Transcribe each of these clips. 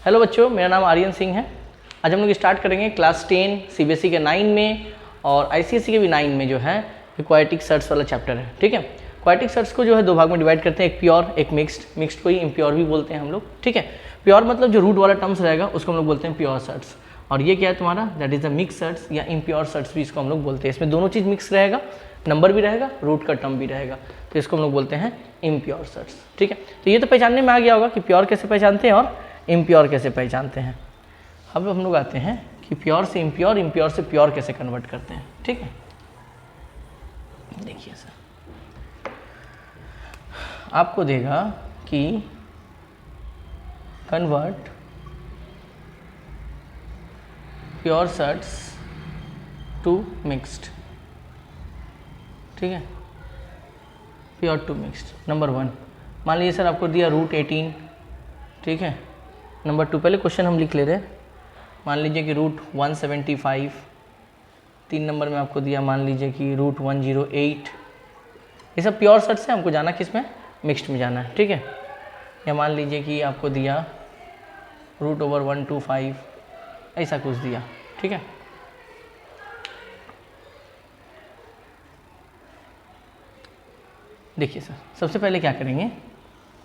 Hello बच्चों, मेरा नाम आर्यन सिंह है। आज हम लोग स्टार्ट करेंगे क्लास 10 सीबीएसई के 9 में और आईसीएसई के भी 9 में जो है क्वाड्रेटिक सर्ट्स वाला चैप्टर है। ठीक है, क्वाड्रेटिक सर्ट्स को जो है दो भाग में डिवाइड करते हैं, एक प्योर एक मिक्स्ड को ही इम्प्योर भी बोलते हैं हम लोग। ठीक है, प्योर मतलब जो रूट वाला टर्म्स रहेगा उसको हम लोग बोलते हैं प्योर सर्ट्स, और ये क्या है तुम्हारा, that is the mix surds या इम्प्योर सर्ट्स भी इसको हम लोग बोलते हैं। इसमें दोनों चीज़ मिक्स रहेगा, नंबर भी रहेगा, रूट का टर्म भी रहेगा, तो इसको हम लोग बोलते हैं इम्प्योर सर्ट्स। ठीक है, तो ये तो पहचानने में आ गया होगा कि प्योर कैसे पहचानते हैं और इम्प्योर कैसे पहचानते हैं। अब हम लोग आते हैं कि प्योर से इम्प्योर, इम्प्योर से प्योर कैसे कन्वर्ट करते हैं। ठीक है, देखिए सर, आपको देगा कि convert pure surds to mixed. ठीक है, प्योर टू मिक्स्ड। नंबर 1, मान लीजिए सर आपको दिया रूट 18। ठीक है, नंबर 2, पहले क्वेश्चन हम लिख ले रहे हैं। मान लीजिए कि रूट 175। 3 नंबर में आपको दिया मान लीजिए कि रूट 108। ये सब प्योर सर्ट्स है, हमको जाना किस में, मिक्स्ड में जाना है। ठीक है, या मान लीजिए कि आपको दिया रूट ओवर 125, ऐसा कुछ दिया। ठीक है, देखिए सर, सबसे पहले क्या करेंगे,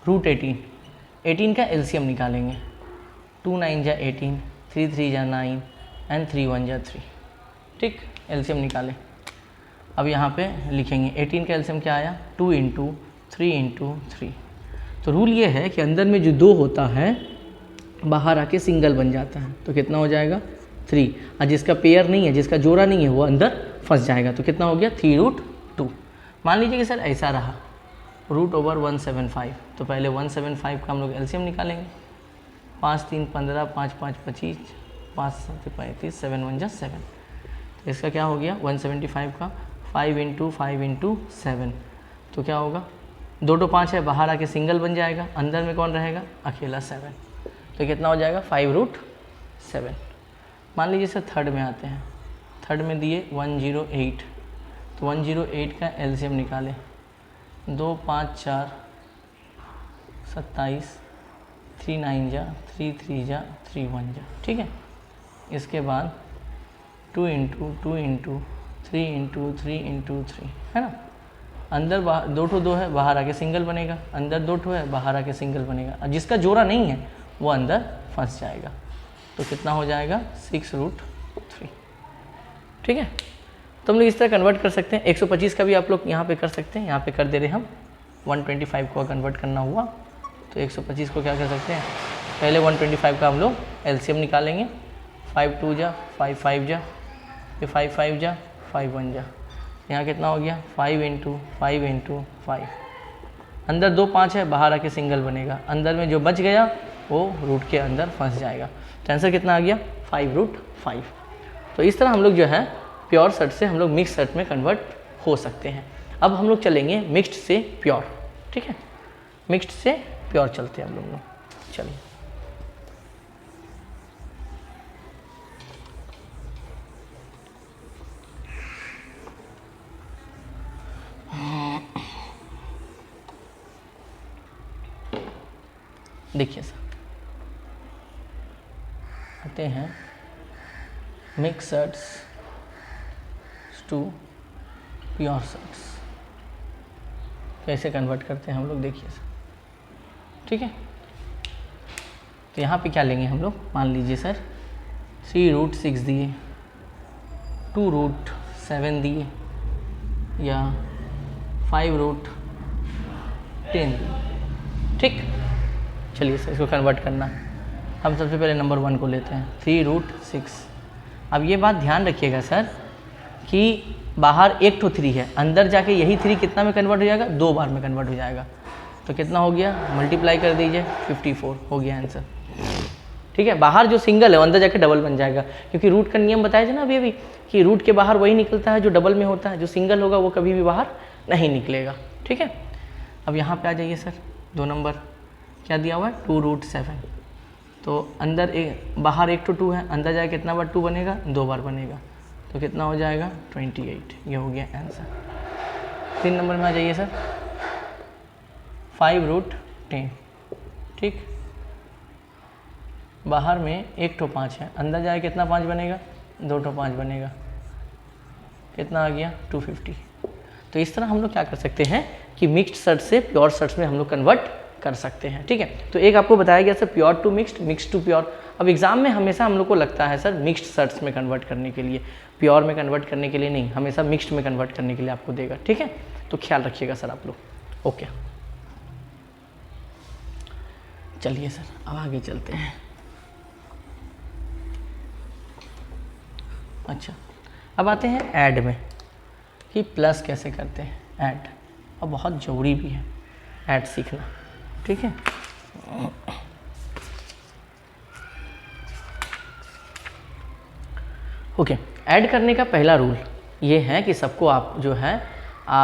रूट 18 का एलसीएम निकालेंगे। 2 9 जा 18, 3 3 जा 9 एंड 3 1 जा 3। ठीक, एलसीएम निकाले। अब यहाँ पे लिखेंगे 18 का एलसीएम क्या आया, 2 × 3 × 3। तो रूल ये है कि अंदर में जो 2 होता है बाहर आके सिंगल बन जाता है, तो कितना हो जाएगा 3, और जिसका पेयर नहीं है, जिसका जोड़ा नहीं है, वो अंदर फंस जाएगा, तो कितना हो गया 3√2। मान लीजिए कि सर ऐसा रहा रूट ओवर 175, तो पहले 175 का हम लोग एलसीएम निकालेंगे। 5 3 15, 5 5 25, 5 7 35, 7 1 जा 7। तो इसका क्या हो गया 175 का 5 × 5 × 7, तो क्या होगा 2 तो 5 है, बाहर आके सिंगल बन जाएगा, अंदर में कौन रहेगा, अकेला 7, तो कितना हो जाएगा 5√7। मान लीजिए सर थर्ड में आते हैं। थर्ड में दिए 108, तो 108 का एलसीएम निकाले। 2 5 4 27, 3 9 जा 3 3 जा 3 1 जा। ठीक है, इसके बाद 2 × 2 × 3 × 3 × 3 है ना। अंदर बाहर 2 ठो 2 है, बाहर आके सिंगल बनेगा, अंदर 2 ठो है, बाहर आके सिंगल बनेगा, और जिसका जोड़ा नहीं है वो अंदर फंस जाएगा, तो कितना हो जाएगा 6√3। ठीक है, तो हम लोग इस तरह कन्वर्ट कर सकते हैं। 125 का भी आप लोग यहाँ पे कर सकते हैं, यहाँ पे कर दे रहे हम। 125 को कन्वर्ट करना हुआ तो 125 को क्या कर सकते हैं, पहले 125 का हम लोग एलसीएम निकालेंगे। 5 2 जा 5 5 जा, फिर 5 5 जा 5 1 जा, यहाँ कितना हो गया 5 × 5 × 5। अंदर 2 5 है, बाहर आके सिंगल बनेगा, अंदर में जो बच गया वो रूट के अंदर फंस जाएगा, तो आंसर कितना आ गया 5√5। तो इस तरह हम लोग जो है प्योर सर्ट से हम लोग मिक्स सर्ट में कन्वर्ट हो सकते हैं। अब हम लोग चलेंगे मिक्स्ड से प्योर। ठीक है, मिक्स्ड से प्योर चलते हैं हम लोग। चलिए, देखिए सर, आते हैं mix surds to pure surds, कैसे कन्वर्ट करते हैं हम लोग, देखिए सर। ठीक है, तो यहाँ पे क्या लेंगे हम लोग, मान लीजिए सर 3√6 दिए, 2√7 दिए, या 5√10 दिए। ठीक, चलिए सर इसको कन्वर्ट करना। हम सबसे पहले नंबर 1 को लेते हैं, 3√6। अब ये बात ध्यान रखिएगा सर कि बाहर 1 तो 3 है, अंदर जाके यही 3 कितना में कन्वर्ट हो जाएगा, 2 बार में कन्वर्ट हो जाएगा, तो कितना हो गया, मल्टीप्लाई कर दीजिए, 54 हो गया आंसर। ठीक है, बाहर जो सिंगल है वो अंदर जाके डबल बन जाएगा, क्योंकि रूट का नियम बताया था ना अभी कि रूट के बाहर वही निकलता है जो डबल में होता है, जो सिंगल होगा वो कभी भी बाहर नहीं निकलेगा। ठीक है, अब यहाँ पे आ जाइए सर, 2 नंबर क्या दिया हुआ है 2√7, तो अंदर बाहर 1 तो 2 है, अंदर जाके कितना बार 2 बनेगा, 2 बार बनेगा, तो कितना हो जाएगा 28। ये हो गया आंसर। 3 नंबर में आ जाइए सर, 5√10। ठीक, बाहर में 1 ठो 5 है, अंदर जाए कितना 5 बनेगा, 2 ठो 5 बनेगा, कितना आ गया 250। तो इस तरह हम लोग क्या कर सकते हैं कि मिक्स्ड सर्ट से प्योर सर्ट्स में हम लोग कन्वर्ट कर सकते हैं। ठीक है, तो एक आपको बताया गया sir pure to mixed, mixed to pure. अब एग्जाम में हमेशा हम लोग को लगता है सर मिक्स्ड सर्ट्स में कन्वर्ट करने के लिए, प्योर में कन्वर्ट करने के लिए नहीं, हमेशा मिक्स्ड में कन्वर्ट करने के लिए आपको देगा। ठीक है, तो ख्याल रखिएगा सर आप लोग। ओके, चलिए सर अब आगे चलते हैं। अच्छा, अब आते हैं ऐड में कि प्लस कैसे करते हैं ऐड। अब बहुत ज़रूरी भी है ऐड सीखना। ठीक है, ओके। ऐड करने का पहला रूल ये है कि सबको आप जो है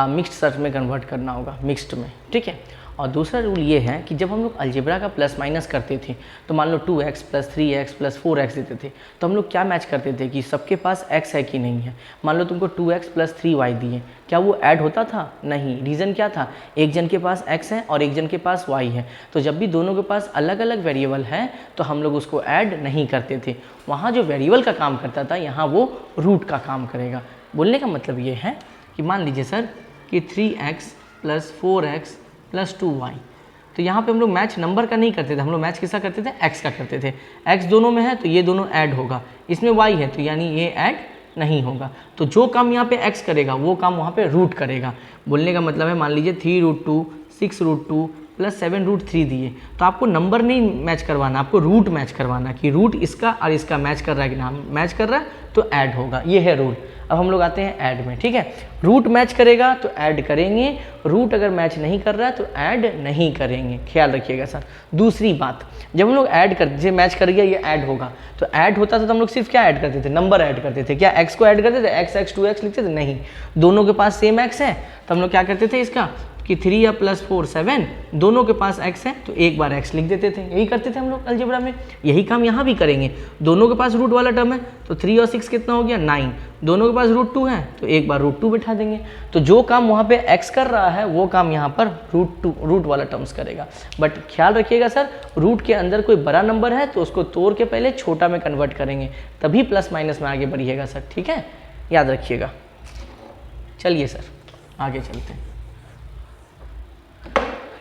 मिक्स्ड सर्च में कन्वर्ट करना होगा, मिक्स्ड में। ठीक है, और दूसरा रूल ये है कि जब हम लोग अलजेब्रा का प्लस माइनस करते थे तो मान लो 2x + 3x + 4x देते थे, तो हम लोग क्या मैच करते थे कि सबके पास x है कि नहीं है। मान लो तुमको 2x + 3y दिए, क्या वो ऐड होता था? नहीं। रीज़न क्या था? एक जन के पास x है और एक जन के पास y है, तो जब भी दोनों के पास अलग अलग वेरिएबल है तो हम लोग उसको ऐड नहीं करते थे। वहाँ जो वेरिएबल का काम करता था, यहाँ वो रूट का काम करेगा। बोलने का मतलब ये है कि मान लीजिए सर कि 3x + 4x + 2y, तो यहाँ पे हम लोग मैच नंबर का नहीं करते थे, हम लोग मैच किसका करते थे? x का करते थे। x दोनों में है तो ये दोनों ऐड होगा, इसमें y है तो यानी ये ऐड नहीं होगा। तो जो काम यहाँ पे x करेगा वो काम वहाँ पे रूट करेगा। बोलने का मतलब है मान लीजिए 3√2, 6√2 + 7√3 दिए, तो आपको नंबर नहीं मैच करवाना, आपको रूट मैच करवाना कि रूट इसका और इसका मैच कर रहा है कि ना, मैच कर रहा है तो ऐड होगा। ये है रूल। अब हम लोग आते हैं ऐड में। ठीक है, रूट मैच करेगा तो ऐड करेंगे, रूट अगर मैच नहीं कर रहा है तो ऐड नहीं करेंगे। ख्याल रखिएगा सर। दूसरी बात, जब हम लोग ऐड कर, जैसे मैच कर गया ये ऐड होगा, तो ऐड होता था तो हम लोग सिर्फ क्या ऐड करते थे? नंबर ऐड करते थे। क्या x को ऐड करते थे? x 2x लिखते थे? नहीं। दोनों के पास सेम x है तो हम लोग क्या करते थे इसका कि 3 या +4 7, दोनों के पास x है तो एक बार x लिख देते थे। यही करते थे हम लोग अलजेब्रा में, यही काम यहाँ भी करेंगे। दोनों के पास रूट वाला टर्म है तो 3 और 6 कितना हो गया? 9। दोनों के पास √2 है तो एक बार √2 बैठा देंगे। तो जो काम वहाँ पे x कर रहा है वो काम यहाँ पर रूट वाला टर्म्स करेगा। बट ख्याल रखिएगा सर, रूट के अंदर कोई बड़ा नंबर है तो उसको तोड़ के पहले छोटा में कन्वर्ट करेंगे, तभी प्लस माइनस में आगे बढ़िएगा सर। ठीक है, याद रखिएगा। चलिए सर आगे चलते हैं।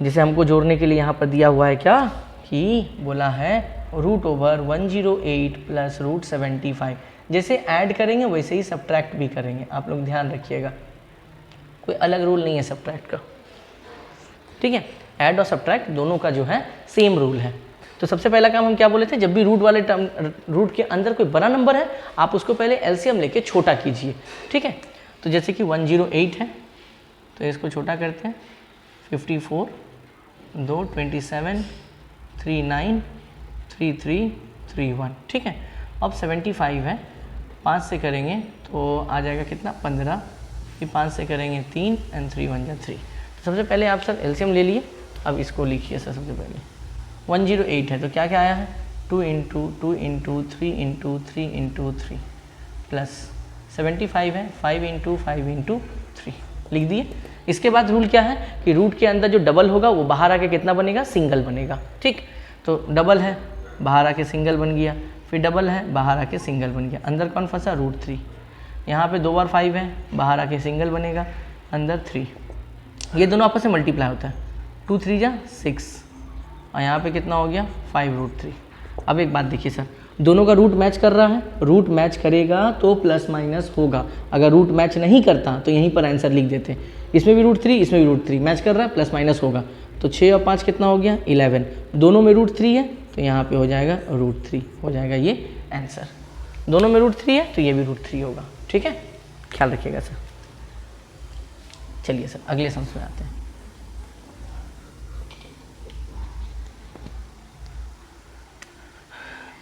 जिसे हमको जोड़ने के लिए यहाँ पर दिया हुआ है क्या कि बोला है √108 + √75। जैसे ऐड करेंगे वैसे ही सब्ट्रैक्ट भी करेंगे, आप लोग ध्यान रखिएगा। कोई अलग रूल नहीं है सब्ट्रैक्ट का। ठीक है, ऐड और सब्ट्रैक्ट दोनों का जो है सेम रूल है। तो सबसे पहला काम हम क्या बोले थे? जब भी रूट वाले टर्म, रूट के अंदर कोई बड़ा नंबर है आप उसको पहले एलसीएम लेके छोटा कीजिए। ठीक है, तो जैसे कि 108 है तो इसको छोटा करते हैं, 54 2 27 39 33 31। ठीक है, अब 75 है, 5 से करेंगे तो आ जाएगा कितना? 15। फिर 5 से करेंगे 3 और 3 1 जा 3। तो सबसे पहले आप सर एलसीएम ले लिए, अब इसको लिखिए सर। सबसे पहले 108 है तो क्या क्या आया है? 2 × 2 × 3 × 3 × 3 प्लस 75 है 5 × 5 × 3 लिख दिए। इसके बाद रूल क्या है कि रूट के अंदर जो डबल होगा वो बाहर आके कितना बनेगा? सिंगल बनेगा। ठीक, तो डबल है बाहर आके सिंगल बन गया, फिर डबल है बाहर आके सिंगल बन गया। अंदर कौन फंसा? √3। यहाँ पे 2 बार 5 है, बाहर आके सिंगल बनेगा, अंदर 3। ये दोनों आपस में मल्टीप्लाई होता है, 2 3 जा 6 और यहाँ पे कितना हो गया? 5√3। अब एक बात देखिए सर, दोनों का रूट मैच कर रहा है, रूट मैच करेगा तो प्लस माइनस होगा। अगर रूट मैच नहीं करता तो यहीं पर आंसर लिख देते। इसमें भी √3, इसमें भी √3, मैच कर रहा है प्लस माइनस होगा। तो 6 और 5 कितना हो गया? 11। दोनों में √3 है तो यहाँ पे हो जाएगा √3, हो जाएगा ये आंसर। दोनों में √3 है तो ये भी √3 होगा। ठीक है, ख्याल रखिएगा सर। चलिए सर अगले सम में आते हैं।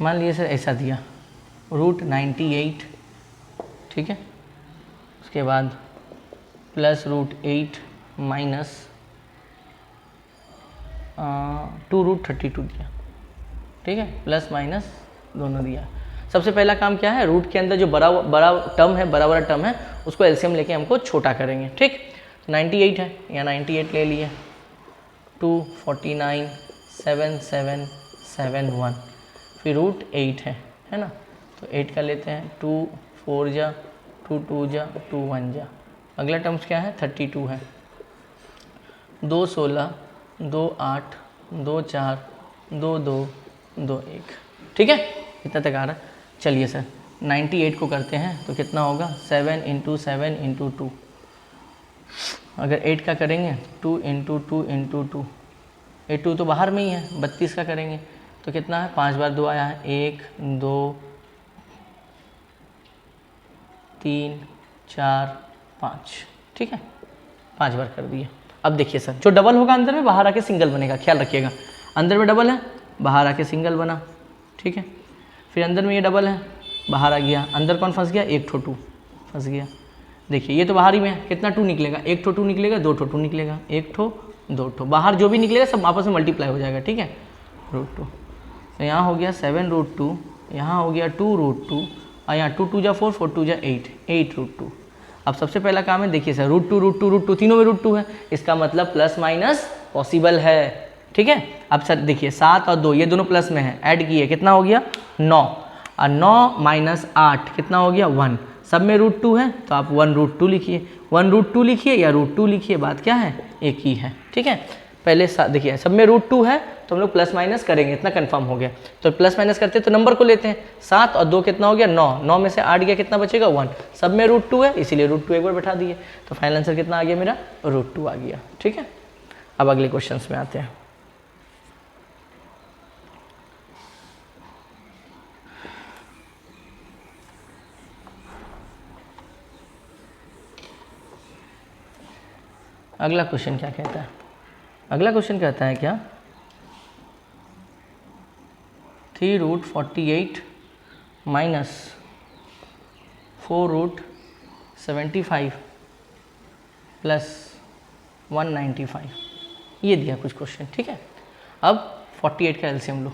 मान लीजिए सर ऐसा दिया √98। ठीक है, उसके बाद +√8 माइनस 2√32 दिया। ठीक है, प्लस माइनस दोनों दिया। सबसे पहला काम क्या है? रूट के अंदर जो बड़ा टर्म है, बड़ा वाला टर्म है, उसको एलसीएम लेके हमको छोटा करेंगे। ठीक, 98 है, यहाँ 98 ले लिए, 2 49 7 7 7 1 फिर रूट 8 है ना। तो 8 का लेते हैं, 2 4 जा, 2 2 जा, 2 1 जा। अगला टर्म्स क्या है, 32 है। 2 16, 2 8, 2 4, 2 2, 2 1। ठीक है, इतना तक आ रहा है। चलिए सर 98 को करते हैं तो कितना होगा, 7 इंटू 7 इंटू 2। अगर 8 का करेंगे 2 इंटू 2 इंटू 2, 2 तो बाहर में ही है। 32 का करेंगे तो कितना है, 5 बार 2 आया है, 1 2 3 4 5। ठीक है, 5 बार कर दिए। अब देखिए सर, जो डबल होगा अंदर में, बाहर आके सिंगल बनेगा, ख्याल रखिएगा। अंदर में डबल है, बाहर आके सिंगल बना। ठीक है, फिर अंदर में ये डबल है, बाहर आ गया, अंदर कौन फंस गया, 1 ठो 2 फंस गया। देखिए ये तो बाहर ही में है, कितना 2 निकलेगा, 1 ठो 2 निकलेगा, 2 ठो 2 निकलेगा, 1 ठो 2 ठो, बाहर जो भी निकलेगा सब आपस में मल्टीप्लाई हो जाएगा। ठीक है, √2। तो यहाँ हो गया 7 √2, यहाँ हो गया 2 √2, और यहाँ 2 2 जा 4, 4 2 जा 8, 8 √2। अब सबसे पहला काम है, देखिए सर √2 √2 √2 तीनों में √2 है, इसका मतलब प्लस माइनस पॉसिबल है। ठीक है, अब सर देखिए 7 और 2 ये दोनों प्लस में है, ऐड किए कितना हो गया 9, और 9 माइनस 8 कितना हो गया 1। सब में √2 है तो आप 1 √2 लिखिए, 1 √2 लिखिए या √2 लिखिए, बात क्या है, एक ही है। ठीक है, पहले देखिए सब में √2 है तो हम लोग प्लस माइनस करेंगे, इतना कंफर्म हो गया। तो प्लस माइनस करते तो नंबर को लेते हैं, 7 और 2 कितना हो गया 9, 9 में से 8 गया, कितना बचेगा 1। सब में √2 है इसीलिए √2 एक बार बैठा दिए, तो फाइनल आंसर कितना आ गया मेरा, √2 आ गया। ठीक है, अब अगले क्वेश्चन में आते हैं। अगला क्वेश्चन क्या कहता है, अगला क्वेश्चन कहता है क्या, 3√48 माइनस 4√75 प्लस 195, ये दिया कुछ क्वेश्चन। ठीक है, अब 48 का एलसीएम लो।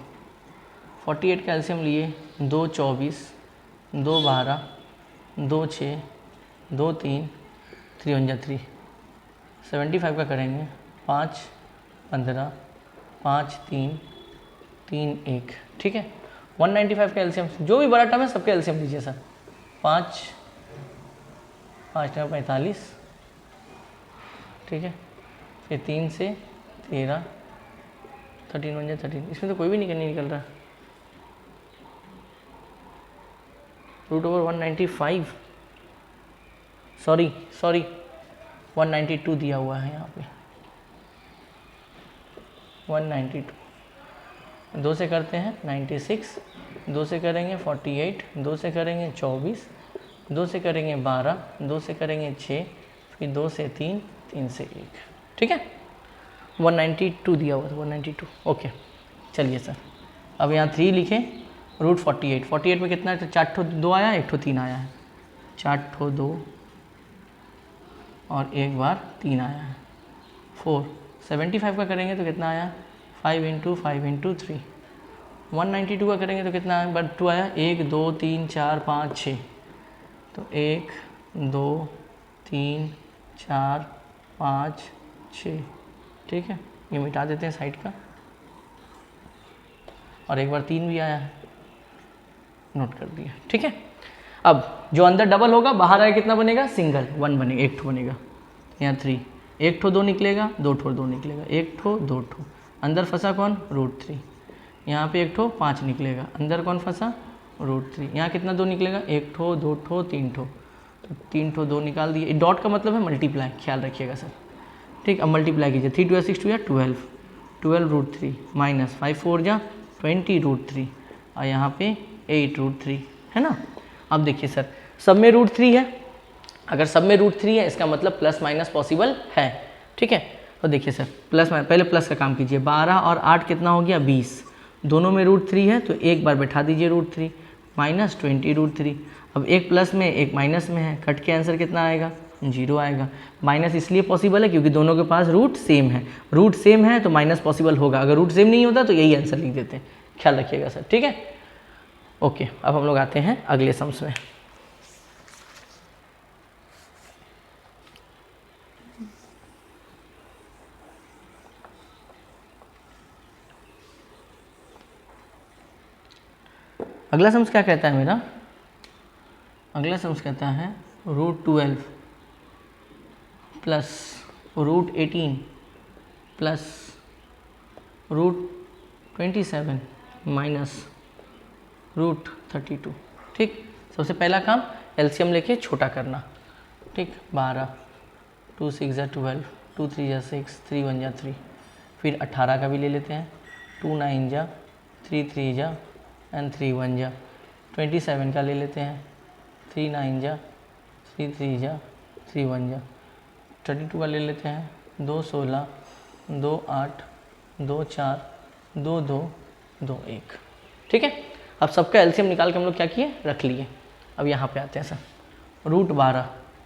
48 का एलसीएम लिए, 2 24, 2 12, 2 6, 2 3, 3 1 3। 75 का करेंगे, 5 15, 5 3, 3 1। ठीक है, 195 का एलसीएम, जो भी बड़ा टर्म है सबके एलसीएम लीजिए सर। 5 5 में 45, ठीक है, फिर 3 से 13, 13 1 13, इसमें तो कोई भी नहीं निकल रहा। √195, सॉरी 192 दिया हुआ है यहाँ पे, 192। 2 से करते हैं 96, 2 से करेंगे 48, 2 से करेंगे 24, 2 से करेंगे 12, 2 से करेंगे 6, फिर 2 से 3, 3 से 1। ठीक है, 192 दिया हुआ था, 192। ओके, चलिए सर अब यहाँ 3 लिखें, √48, 48 में कितना, 4 ठो 2 आया, 1 ठो 3 आया है, 4 ठो 2 और 1 बार 3 आया है, 4। 75 का करेंगे तो कितना आया, 5 इंटू 5 इंटू 3। 192 का करेंगे तो कितना आया, बट 2 आया, 1 2 3 4 5 6, तो 1 2 3 4 5 6। ठीक है, ये मिटा देते हैं साइड का, और 1 बार 3 भी आया है, नोट कर दिया। ठीक है, अब जो अंदर डबल होगा बाहर आया कितना बनेगा, सिंगल 1 बनेगा, 1 ठो बनेगा। यहाँ 3, 1 ठो 2 निकलेगा, 2 ठो 2 निकलेगा, 1 ठो 2 ठो, अंदर फंसा कौन, √3। यहाँ पे 1 ठो 5 निकलेगा, अंदर कौन फंसा, √3। यहाँ कितना 2 निकलेगा, 1 ठो 2 ठो 3 ठो, तो 3 ठो 2 निकाल दिए। डॉट का मतलब है मल्टीप्लाई, ख्याल रखिएगा सर। ठीक, अब मल्टीप्लाई कीजिए, 3 2 6 2 या 12, 12 √3 माइनस 5 4 जा 20 √3, और यहाँ पे 8 √3 है ना। अब देखिए सर सब में √3 है, अगर सब में √3 है इसका मतलब प्लस माइनस पॉसिबल है। ठीक है, तो देखिए सर प्लस माइनस, पहले प्लस का काम कीजिए, 12 और 8 कितना हो गया 20, दोनों में √3 है तो एक बार बैठा दीजिए √3, माइनस 20 √3। अब एक प्लस में एक माइनस में है, कट के आंसर कितना आएगा, 0 आएगा। माइनस इसलिए पॉसिबल है क्योंकि दोनों के पास रूट सेम है, रूट सेम है तो माइनस पॉसिबल होगा, अगर रूट सेम नहीं होता तो यही आंसर लिख देते हैं, ख्याल रखिएगा सर। ठीक है, ओके, अब हम लोग आते हैं अगले सम्स में। अगला सम्स क्या कहता है मेरा, अगला सम्स कहता है √12 प्लस √18 प्लस √27 माइनस √32। ठीक, सबसे पहला काम एलसीएम लेके छोटा करना। ठीक, 12, 2 6 जा 12, 2 3 जा 6, 3 1 जा 3। फिर 18 का भी ले लेते हैं, 2 9 जा, 3 3 जा एंड 3 1 जा। 27 का ले लेते हैं, 3 9 जा, 3 3 जा, 3 1 जा। 32 का ले लेते हैं, 2 16, 2 8, 2 4, 2 2, 2 1। ठीक है, अब सबका एलसीएम निकाल के हम लोग क्या किए, रख लिए। अब यहाँ पे आते हैं सर, √12,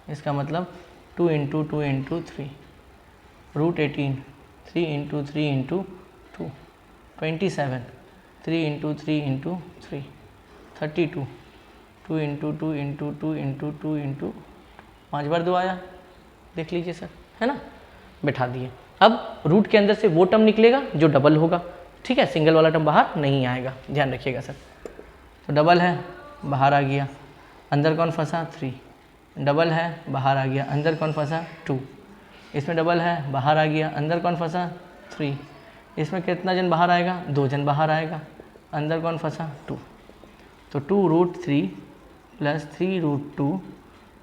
इसका मतलब 2 × 2 × 3, √18 3 × 3 × 2, 27 3 × 3 × 3, 32 2 × 2 × 2 × 2 × 5 बार 2 आया, देख लीजिए सर, है ना, बैठा दिए। अब रूट के अंदर से वो टर्म निकलेगा जो डबल होगा। ठीक है, सिंगल वाला टर्म बाहर नहीं आएगा, ध्यान रखिएगा सर। तो डबल है, बाहर आ गया, अंदर कौन फंसा, 3। डबल है, बाहर आ गया, अंदर कौन फंसा, 2। इसमें डबल है, बाहर आ गया, अंदर कौन फंसा, 3। इसमें कितना जन बाहर आएगा, 2 जन बाहर आएगा, अंदर कौन फंसा, 2। तो 2√3 प्लस 3√2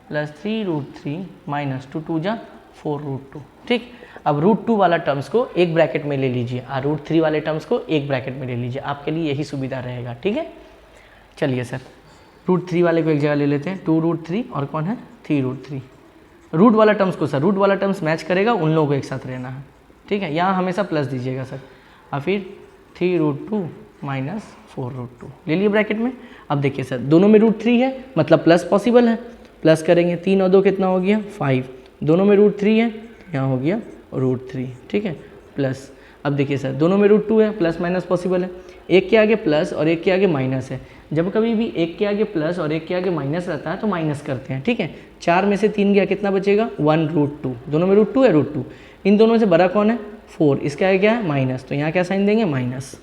प्लस 3√3 माइनस 2 2 जा 4√2। ठीक, अब √2 वाला टर्म्स को एक ब्रैकेट में ले लीजिए और √3 वाले टर्म्स को एक ब्रैकेट में ले लीजिए, आपके लिए यही सुविधा रहेगा। ठीक है, चलिए सर, √3 वाले को एक जगह ले लेते हैं, 2√3 और कौन है, 3√3। रूट वाला टर्म्स को सर, रूट वाला टर्म्स मैच करेगा, उन लोगों को एक साथ रहना है। ठीक है, यहाँ हमेशा प्लस दीजिएगा सर, और फिर 3√2 माइनस 4√2 ले लिए ब्रैकेट में। अब देखिए सर, दोनों में √3 है, मतलब प्लस पॉसिबल है, प्लस करेंगे, 3 और 2 कितना हो गया, 5। दोनों में √3 है, यहाँ हो गया √3। ठीक है, प्लस। अब देखिए सर, दोनों में √2 है, प्लस माइनस पॉसिबल है, एक के आगे प्लस और एक के आगे माइनस है। जब कभी भी एक के आगे प्लस और एक के आगे माइनस रहता है तो माइनस करते हैं। ठीक है, 4 में से 3 गया, कितना बचेगा, 1√2। दोनों में √2 है, √2। इन दोनों से बड़ा कौन है, 4, इसका आगे क्या है, माइनस, तो यहाँ क्या साइन देंगे, माइनस।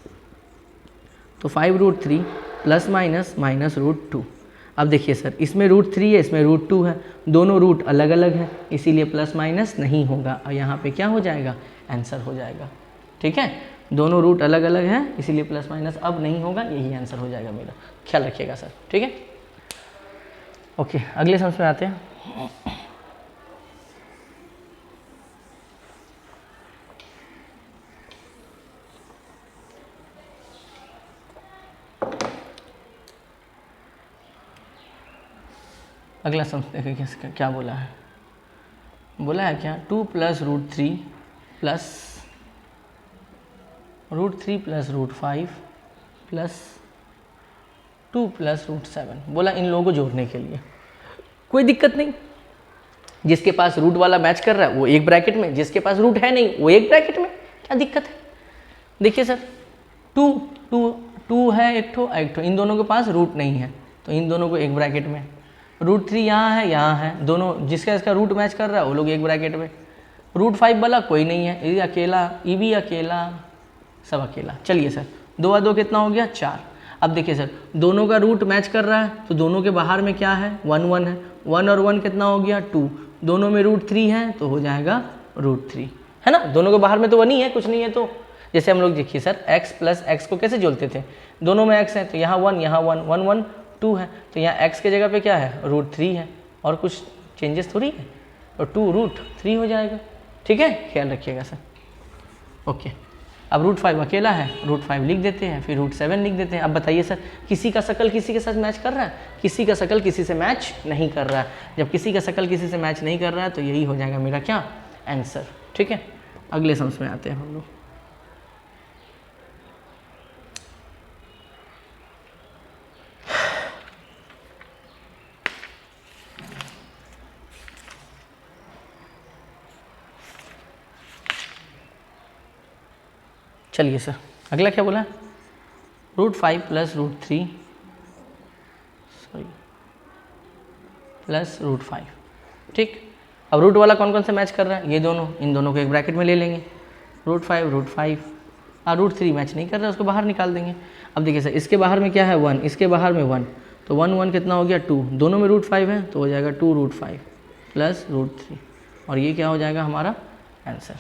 तो 5√3 प्लस माइनस माइनस √2। अब देखिए सर, इसमें √3 है, इसमें √2 है, दोनों रूट अलग अलग है, इसीलिए प्लस माइनस नहीं होगा, और यहाँ पे क्या हो जाएगा, आंसर हो जाएगा। ठीक है, दोनों रूट अलग अलग हैं, इसीलिए प्लस माइनस अब नहीं होगा, यही आंसर हो जाएगा मेरा, ख्याल रखिएगा सर। ठीक है, ओके, अगले सम में आते हैं। अगला सम देखिए क्या बोला है, बोला है क्या, 2 plus √3 plus √3 plus √5 plus 2 plus √7। बोला इन लोगों को जोड़ने के लिए, कोई दिक्कत नहीं, जिसके पास रूट वाला मैच कर रहा है वो एक ब्रैकेट में, जिसके पास रूट है नहीं वो एक ब्रैकेट में, क्या दिक्कत है। देखिए सर, 2 है एक ठो, इन दोनों के पास रूट नहीं है, तो इन दोनों को एक ब्रैकेट में। √3 यहाँ है, दोनों जिसका इसका रूट मैच कर रहा है वो लोग एक ब्रैकेट में। √5 वाला कोई नहीं है, ये अकेला, ये भी अकेला, सब अकेला। चलिए सर, 2 और 2 कितना हो गया, 4। अब देखिए सर, दोनों का रूट मैच कर रहा है, तो दोनों के बाहर में क्या है, 1 1 है, 1 और 1 कितना हो गया, 2। दोनों में √3 है तो हो जाएगा √3, है ना, दोनों के बाहर में तो 1 ही है, कुछ नहीं है। तो जैसे हम लोग देखिए सर, x प्लस x को कैसे जोड़ते थे, दोनों में x है तो यहाँ 1, यहाँ 1, 1 1 2 है, तो यहाँ x के जगह पे क्या है, √3 है, और कुछ चेंजेस थोड़ी है, और 2√3 हो जाएगा। ठीक है, ख्याल रखिएगा सर। ओके, अब √5 अकेला है, √5 लिख देते हैं, फिर √7 लिख देते हैं। अब बताइए सर, किसी का शकल किसी के साथ मैच कर रहा है, किसी का शकल किसी से मैच नहीं कर रहा है। जब किसी का शकल किसी से मैच नहीं कर रहा है तो यही हो जाएगा मेरा क्या, आंसर। ठीक है, अगले सम्स में आते हैं हम लोग। चलिए सर, अगला क्या बोला, √5 प्लस √3 प्लस √5। ठीक, अब रूट वाला कौन कौन से मैच कर रहा है, ये दोनों, इन दोनों को एक ब्रैकेट में ले लेंगे, √5 √5 रूट 3 मैच नहीं कर रहा है, उसको बाहर निकाल देंगे। अब देखिए सर, इसके बाहर में क्या है 1, इसके बाहर में 1, तो 1 1 कितना हो गया 2, दोनों में रूट 5 है तो हो जाएगा 2 रूट 5 प्लस रूट 3, और ये क्या हो जाएगा हमारा आंसर।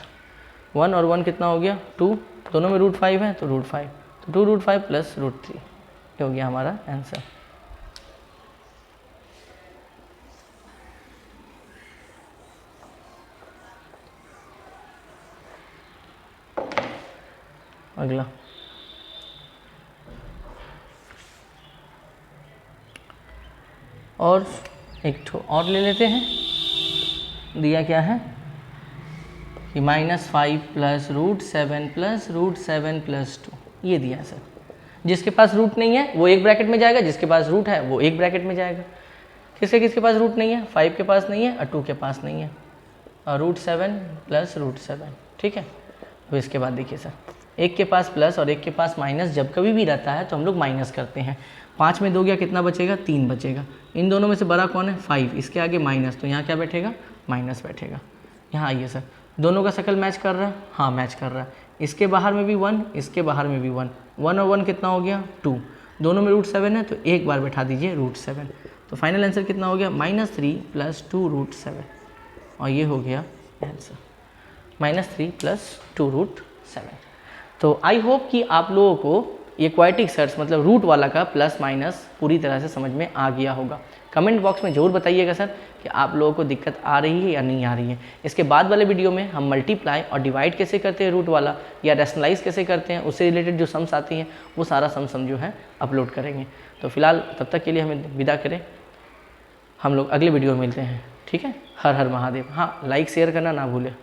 1 और 1 कितना हो गया 2, दोनों में रूट 5 है तो रूट 5, तो 2 रूट 5 प्लस रूट 3, ये हो गया हमारा आंसर। अगला और एक ठो और ले लेते हैं। दिया क्या है कि -5 plus root 7 plus root 7 plus 2, ये दिया है सर। जिसके पास रूट नहीं है वो एक ब्रैकेट में जाएगा, जिसके पास रूट है वो एक ब्रैकेट में जाएगा। किसके किसके पास रूट नहीं है, 5 के पास नहीं है और 2 के पास नहीं है, और रूट 7 प्लस रूट 7, ठीक है। तो इसके बाद देखिए सर, एक के पास प्लस और एक के पास माइनस जब कभी भी रहता है तो हम लोग माइनस करते हैं। 5 में 2 गया कितना बचेगा 3 बचेगा। इन दोनों में से बड़ा कौन है 5, इसके आगे माइनस, तो यहाँ क्या बैठेगा माइनस बैठेगा। यहाँ आइए सर, दोनों का शकल मैच कर रहा है, हाँ मैच कर रहा है। इसके बाहर में भी 1, इसके बाहर में भी 1, 1 और 1 कितना हो गया 2, दोनों में रूट 7 है तो एक बार बैठा दीजिए रूट 7, तो फाइनल आंसर कितना हो गया -3 प्लस 2 रूट 7, और ये हो गया आंसर -3 प्लस 2 रूट 7। तो आई होप कि आप लोगों को ये क्वाड्रेटिक सर्च मतलब रूट वाला का प्लस माइनस पूरी तरह से समझ में आ गया होगा। कमेंट बॉक्स में ज़रूर बताइएगा सर कि आप लोगों को दिक्कत आ रही है या नहीं आ रही है। इसके बाद वाले वीडियो में हम मल्टीप्लाई और डिवाइड कैसे करते हैं रूट वाला, या रैशनलाइज कैसे करते हैं, उससे रिलेटेड जो सम्स आती हैं वो सारा सम जो है अपलोड करेंगे। तो फिलहाल तब तक के लिए हमें विदा करें, हम लोग अगले वीडियो में मिलते हैं, ठीक है। हर हर महादेव। हाँ, लाइक शेयर करना ना भूलें।